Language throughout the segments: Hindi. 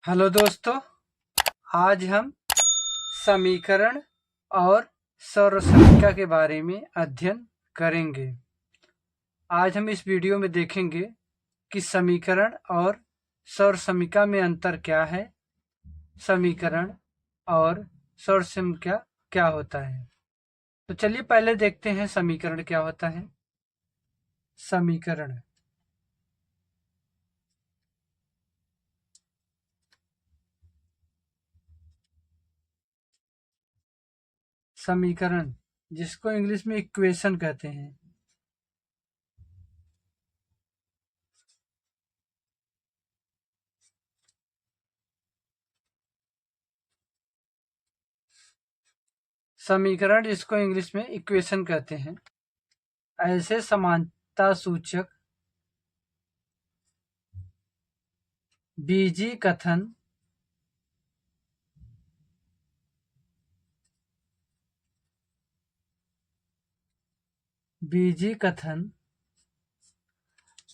हेलो दोस्तों, आज हम समीकरण और सर्वसंख्या के बारे में अध्ययन करेंगे। आज हम इस वीडियो में देखेंगे कि समीकरण और सर्वसंख्या में अंतर क्या है, समीकरण और सर्वसंख्या क्या होता है। तो चलिए पहले देखते हैं समीकरण क्या होता है। समीकरण समीकरण जिसको इंग्लिश में इक्वेशन कहते हैं। समीकरण जिसको इंग्लिश में इक्वेशन कहते हैं, ऐसे समानता सूचक बीजीय कथन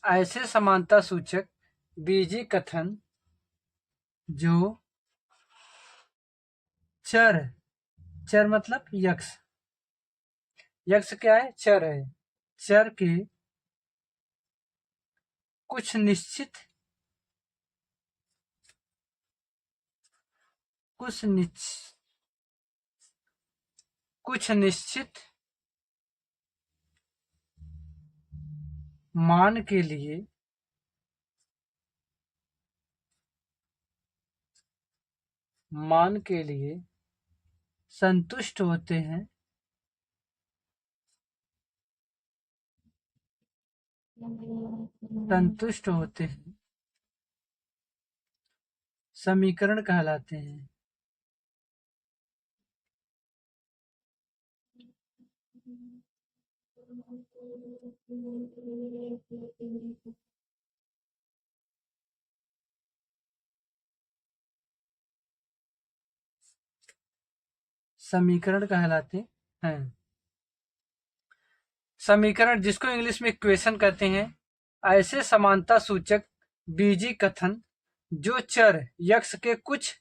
ऐसे समानता सूचक बीजीय कथन जो चर मतलब यक्ष क्या है? चर है। चर के कुछ निश्चित मान के लिए संतुष्ट होते हैं समीकरण कहलाते हैं। समीकरण कहलाते हैं। समीकरण जिसको इंग्लिश में इक्वेशन कहते हैं, ऐसे समानता सूचक बीजीय कथन जो चर यक्ष के कुछ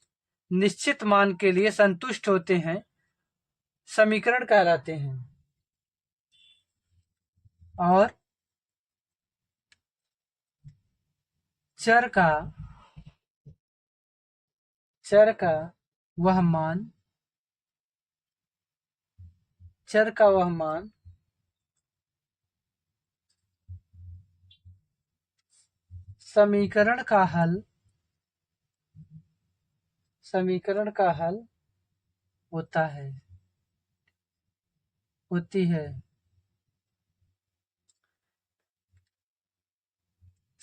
निश्चित मान के लिए संतुष्ट होते हैं, समीकरण कहलाते हैं। और चर का वह मान समीकरण का हल होती है।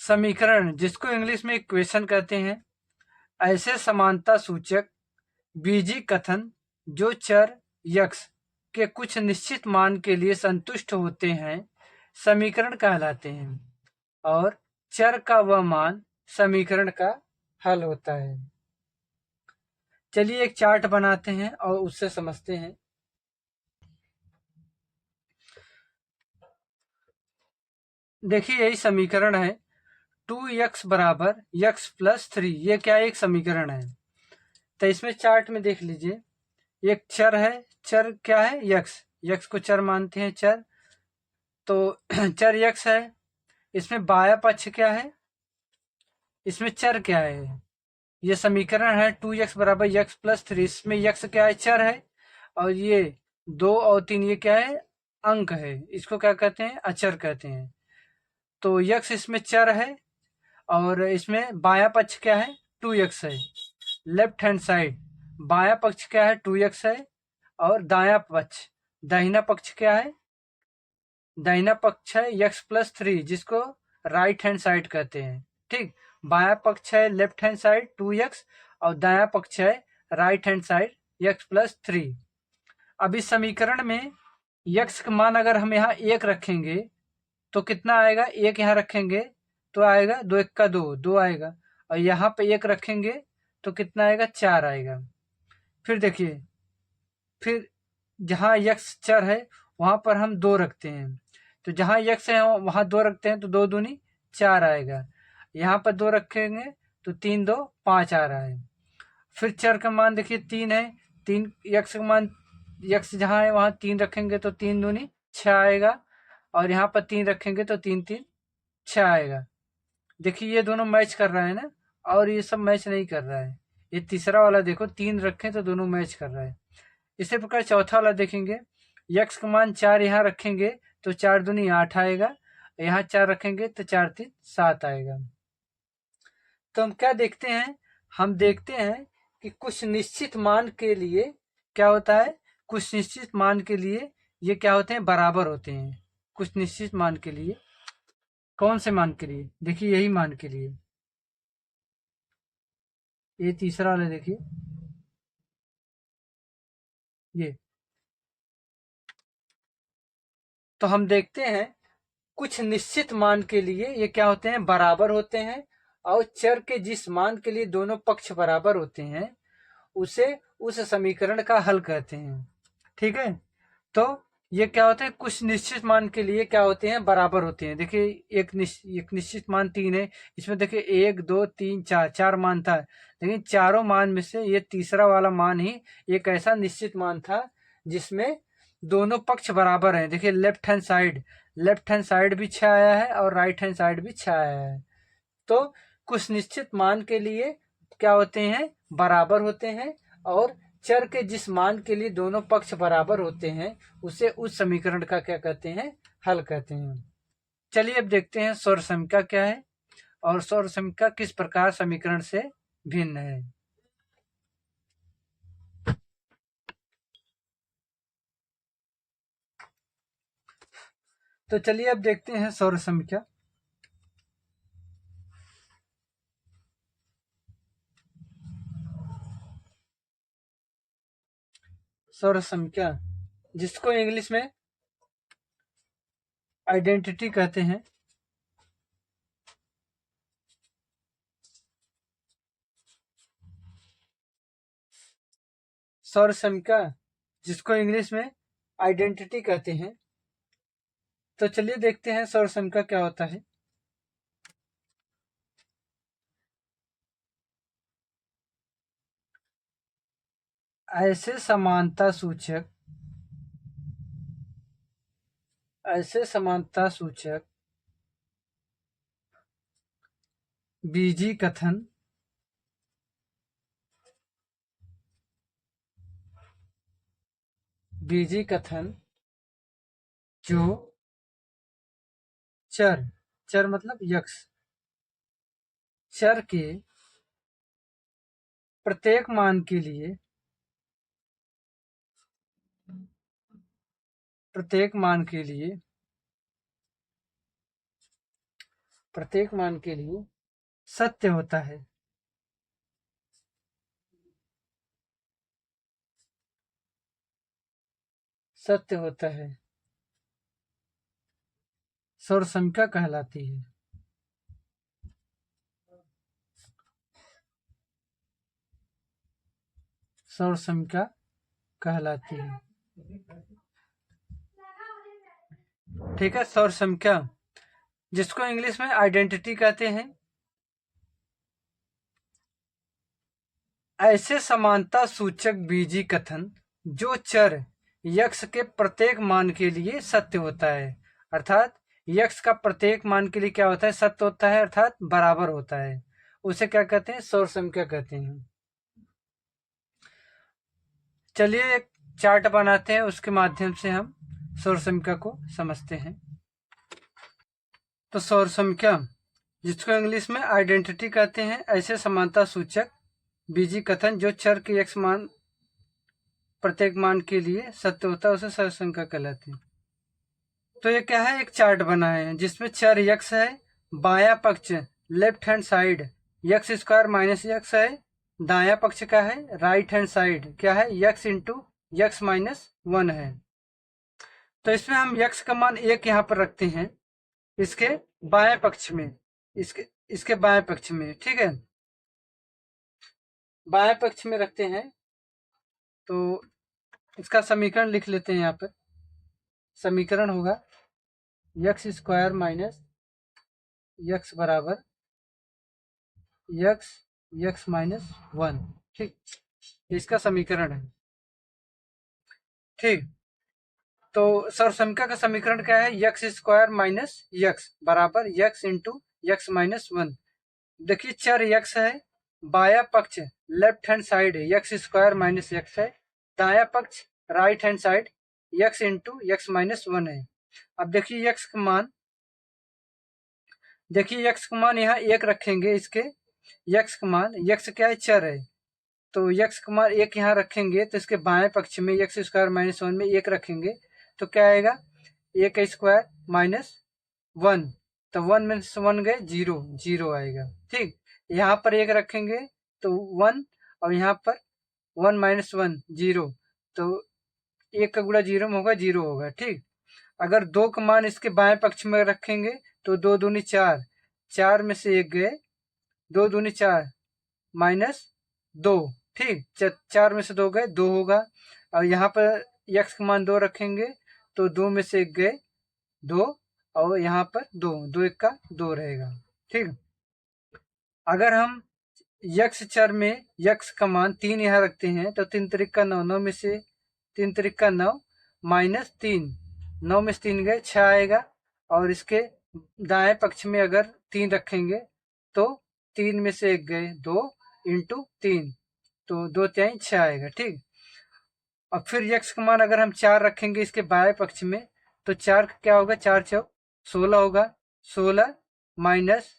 समीकरण जिसको इंग्लिश में इक्वेशन कहते हैं, ऐसे समानता सूचक बीजीय कथन जो चर यक्ष के कुछ निश्चित मान के लिए संतुष्ट होते हैं, समीकरण कहलाते हैं। और चर का वह मान समीकरण का हल होता है। चलिए एक चार्ट बनाते हैं और उससे समझते हैं। देखिए यही समीकरण है, 2x बराबर x प्लस 3। ये क्या एक समीकरण है। तो इसमें चार्ट में देख लीजिए, एक चर है। चर क्या है? यक्स को चर मानते हैं। चर तो चर यक्स है। इसमें बाया पक्ष क्या है? इसमें चर क्या है? ये समीकरण है 2x बराबर x प्लस 3। इसमें यक्स क्या है? चर है। और ये 2 और 3 ये क्या है? अंक है। इसको क्या कहते हैं? अचर कहते हैं। तो यक्स इसमें चर है और इसमें बाया पक्ष क्या है? 2x है। लेफ्ट हैंड साइड बाया पक्ष क्या है? 2x है। और दाहिना पक्ष क्या है? दाहिना पक्ष है x प्लस 3, जिसको राइट हैंड साइड कहते हैं। ठीक, बाया पक्ष है लेफ्ट हैंड साइड 2x और दाया पक्ष है right hand side x plus 3। अब इस समीकरण में x का मान अगर हम यहाँ 1 रखेंगे तो कितना आएगा? 1 यहाँ रखेंगे तो आएगा 2 1 का 2 आएगा। और यहाँ पे 1 रखेंगे तो कितना आएगा? 4 आएगा। फिर देखिए, फिर जहाँ x चर है वहां पर हम 2 रखते हैं, तो जहाँ x है वहां 2 रखते हैं तो 2 दूनी 4 आएगा। यहाँ पर 2 रखेंगे तो 3 2 5 आ रहा है। फिर चर का मान देखिए 3 है, 3 यक्स का मान, यक्स जहाँ है वहाँ 3 रखेंगे तो 3 दूनी 6 आएगा, और यहाँ पर 3 रखेंगे तो 3 3 6 आएगा। देखिए ये दोनों मैच कर रहा है ना, और ये सब मैच नहीं कर रहा है। ये तीसरा वाला देखो 3 रखें तो दोनों मैच कर रहा है। इसी प्रकार चौथा वाला देखेंगे, यक्स का मान 4 यहाँ रखेंगे तो 4 दूनी 8 आएगा, यहाँ 4 रखेंगे तो 4 3 7 आएगा। तो हम क्या देखते हैं, हम देखते हैं कि कुछ निश्चित मान के लिए क्या होता है, कुछ निश्चित मान के लिए ये क्या होते हैं, बराबर होते हैं। कुछ निश्चित मान के लिए, कौन से मान के लिए, देखिए यही मान के लिए, ये तीसरा वाला देखिए, ये तो हम देखते हैं कुछ निश्चित मान के लिए ये क्या होते हैं, बराबर होते हैं। और चर के जिस मान के लिए दोनों पक्ष बराबर होते हैं उसे उस समीकरण का हल कहते हैं। ठीक है, तो ये क्या होते हैं, कुछ निश्चित मान के लिए क्या होते हैं, बराबर होते हैं। देखिए एक निश्चित मान 3 है, इसमें देखिए 1 2 3 4 4 मान था, लेकिन चारों मान में से ये तीसरा वाला मान ही एक ऐसा निश्चित मान था जिसमें दोनों पक्ष बराबर हैं। देखिए लेफ्ट हैंड साइड भी 6 आया है और राइट हैंड साइड भी 6 आया है। तो कुछ निश्चित मान के लिए क्या होते हैं, बराबर होते हैं, और चर के जिस मान के लिए दोनों पक्ष बराबर होते हैं उसे उस समीकरण का क्या कहते हैं, हल कहते हैं। चलिए अब देखते हैं सौर समीकरण क्या है और सौर समीकरण किस प्रकार समीकरण से भिन्न है। तो चलिए अब देखते हैं सौर समीकरण। सौर समीकरण जिसको इंग्लिश में आइडेंटिटी कहते हैं, सौर समीकरण जिसको इंग्लिश में आइडेंटिटी कहते हैं। तो चलिए देखते हैं सौर समीकरण क्या होता है। ऐसे समानता सूचक, ऐसे समानता सूचक बीजी कथन जो चर, चर मतलब यक्स, चर के प्रत्येक मान के लिए, प्रत्येक मान के लिए, प्रत्येक मान के लिए सत्य होता है। सत्य होता है, सौर समीकरण कहलाती है। सौर समीकरण कहलाती है। ठीक है, सौर समीकरण जिसको इंग्लिश में आइडेंटिटी कहते हैं। ऐसे समानता सूचक बीजी कथन जो चर यक्स के प्रत्येक मान के लिए सत्य होता है, अर्थात यक्स का प्रत्येक मान के लिए क्या होता है, सत्य होता है, अर्थात बराबर होता है, उसे क्या कहते हैं, सौर समीकरण कहते हैं। चलिए एक चार्ट बनाते हैं, उसके माध्यम से हम सौर समीकरण को समझते हैं। तो सौर समीकरण जिसको इंग्लिश में आइडेंटिटी कहते हैं, ऐसे समानता सूचक बीजी कथन जो चर के यक्स मान प्रत्येक मान के लिए सत्य होता है उसे सौर समीकरण कहलाते हैं। तो ये क्या है, एक चार्ट बना है जिसमें चर यक्स है, बायां पक्ष left hand side x square minus x है, दायां पक्ष का है राइट हैंड साइड क्या है, यक्स इंटू यक्स माइनस 1 है। तो इसमें हम यक्स का मान 1 यहाँ पर रखते हैं, इसके बाएं पक्ष में, इसके इसके बाएं पक्ष में, ठीक है, बाएं पक्ष में रखते हैं। तो इसका समीकरण लिख लेते हैं, यहाँ पर समीकरण होगा यक्स स्क्वायर माइनस यक्स बराबर एक्स एक्स माइनस वन। ठीक, इसका समीकरण है। ठीक, तो सर समीकरण का समीकरण क्या है? एक्स स्क्वायर माइनस एक्स बराबर x into x minus one. देखिए चर एक्स है, बाया पक्ष लेफ्ट हैंड साइड है एक्स स्क्वायर माइनस एक्स है, दाया पक्ष right hand side x into x minus one है। अब देखिए एक्स का मान, देखिए एक्स का मान यहाँ एक रखेंगे, इसके एक्स का मान, एक्स क्या है? चर है, तो एक्स का मान एक यहाँ रखेंगे तो इसके बाएं पक्ष में एक्स स्क्वायर माइनस वन में एक रखेंगे तो क्या आएगा? एक स्क्वायर माइनस वन, तो वन में से वन गए जीरो, जीरो आएगा। ठीक, यहाँ पर एक रखेंगे तो वन, और यहाँ पर वन माइनस वन जीरो, तो एक का गुणा जीरो में होगा, जीरो होगा। ठीक, अगर दो का मान इसके बाएं पक्ष में रखेंगे तो दो दूनी चार, चार में से एक गए, दो दूनी चार माइनस दो। ठीक, चार में से दो गए, दो होगा। और यहाँ पर एक्स का मान दो रखेंगे तो दो में से एक गए, दो, और यहाँ पर दो, दो एक का दो रहेगा। ठीक, अगर हम यक्स चर में यक्स का मान तीन यहाँ रखते हैं तो तीन तरीक का नौ, नौ में से तीन तरीक का नौ माइनस तीन, नौ में से तीन गए छः आएगा। और इसके दाएं पक्ष में अगर तीन रखेंगे तो तीन में से एक गए, दो इंटू तीन, तो दो त्याई छः आएगा। ठीक, अब फिर यक्स का मान अगर हम चार रखेंगे इसके बाएं पक्ष में तो चार का क्या होगा? चार चौक 16 होगा, 16 माइनस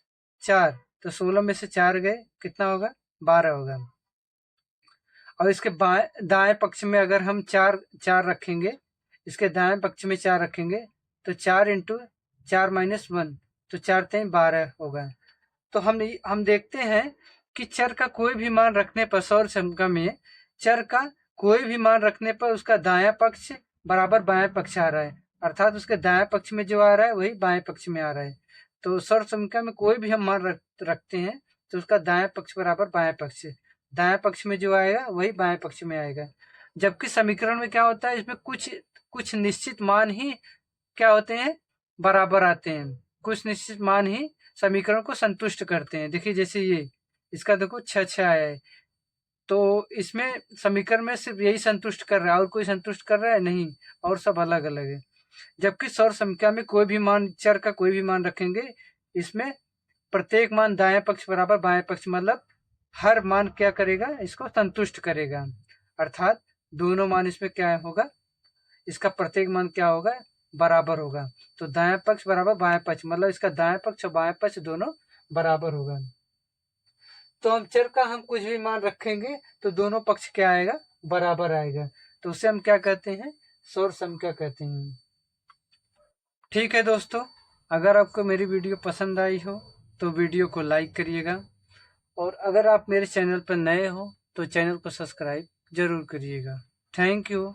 चार, तो 16 में से चार गए, कितना होगा? 12 होगा। और इसके दाएं पक्ष में अगर हम चार चार रखेंगे, इसके दाएं पक्ष में चार रखेंगे तो चार इंटू चार माइनस वन, तो चार तीन 12 होगा। तो हम देखते हैं कि चर का कोई भी मान रखने पर, सौर समीकरण में चर का कोई भी मान रखने पर उसका दायां पक्ष बराबर बाएं पक्ष आ रहा है, अर्थात उसके दाएं पक्ष में जो आ रहा है वही बाएं पक्ष में आ रहा है। तो सौर समीकरण में कोई भी हम मान रखते हैं तो उसका दायां पक्ष बराबर बाएं पक्ष, दाएं पक्ष में जो आएगा वही बाएं पक्ष में आएगा। जबकि समीकरण में क्या होता है? इसमें कुछ कुछ निश्चित मान ही क्या होते हैं? बराबर आते हैं, कुछ निश्चित मान ही समीकरण को संतुष्ट करते हैं। देखिए जैसे ये इसका देखो छः छः आया है, तो इसमें समीकरण में सिर्फ यही संतुष्ट कर रहा है, और कोई संतुष्ट कर रहा है नहीं, और सब अलग अलग है। जबकि सौर समीकरण में कोई भी मान, चर का कोई भी मान रखेंगे, इसमें प्रत्येक मान दाएं पक्ष बराबर बाएं पक्ष, मतलब हर मान क्या करेगा? इसको संतुष्ट करेगा, अर्थात दोनों मान इसमें क्या होगा? इसका प्रत्येक मान क्या होगा? बराबर होगा। तो दाएं पक्ष बराबर बाएं पक्ष, मतलब इसका दाएं पक्ष और बाएं पक्ष दोनों बराबर होगा। तो हम चर का हम कुछ भी मान रखेंगे तो दोनों पक्ष क्या आएगा? बराबर आएगा। तो उसे हम क्या कहते हैं? सौर समीकरण कहते हैं। ठीक है दोस्तों, अगर आपको मेरी वीडियो पसंद आई हो तो वीडियो को लाइक करिएगा, और अगर आप मेरे चैनल पर नए हो तो चैनल को सब्सक्राइब जरूर करिएगा। Thank you.